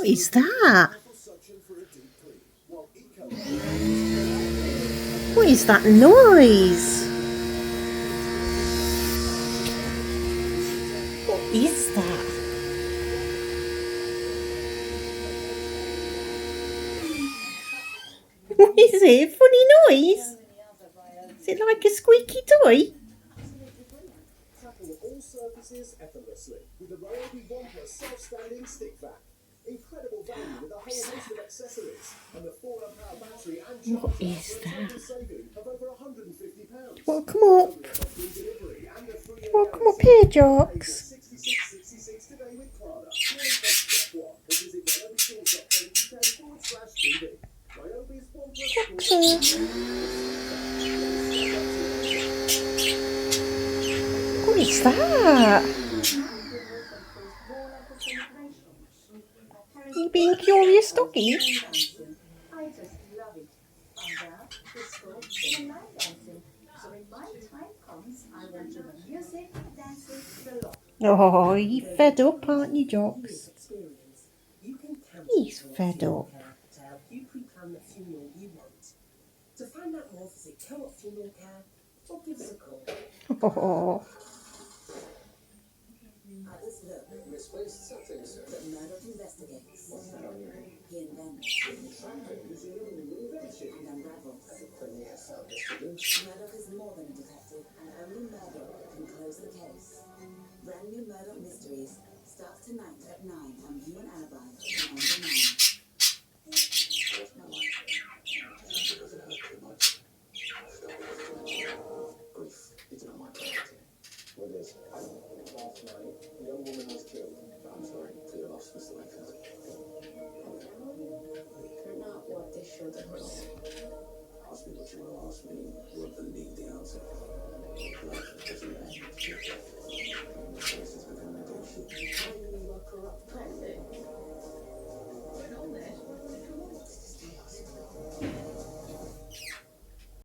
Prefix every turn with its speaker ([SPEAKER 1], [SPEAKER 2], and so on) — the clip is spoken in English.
[SPEAKER 1] What is that? What is that noise? What is that? What is it? A funny noise? Is it like a squeaky toy?
[SPEAKER 2] Tackle all surfaces effortlessly with the Ryobi 1 Plus self-standing stick vac. Incredible value with a whole host of accessories and the 4-amp-hour battery and charger
[SPEAKER 1] What is
[SPEAKER 2] for a
[SPEAKER 1] that?
[SPEAKER 2] total saving of over £150.
[SPEAKER 1] Well, come up.
[SPEAKER 2] Free delivery and a 3-year
[SPEAKER 1] Well, come up here, Jox.
[SPEAKER 2] 6666 today with Klarna. Step 1 or visit ryobistores.co.uk/TV. Ryobi's 1 Plus
[SPEAKER 1] Joxer. What is that? You being curious, doggy?
[SPEAKER 3] I just love it. Find out, disco, and line dancing. So when my time comes, I want you the music, dancing, the lot.
[SPEAKER 1] Oh, you fed up, aren't you, Jox? He's fed up.
[SPEAKER 4] To help you pre-plan the funeral you want. To find out more, visit Co-op Funeral Care or give us a call.
[SPEAKER 1] Oh,
[SPEAKER 4] Others look.
[SPEAKER 5] Misplaced settings.
[SPEAKER 4] But Murdoch investigates. He invents. And unravels. Murdoch is more than a detective, and only Murdoch can close the case. Brand new Murdoch Mysteries starts tonight at 9 on Human Alibi and on demand.
[SPEAKER 5] Grief is not my priority. What is? Last night, a young woman was killed. I'm sorry for your loss, Mr. Wakefield.
[SPEAKER 4] Turn out what they showed us.
[SPEAKER 5] Ask me what you want to ask me. You won't believe the answer. Life doesn't end. This has become an addiction.
[SPEAKER 4] You were corrupt press.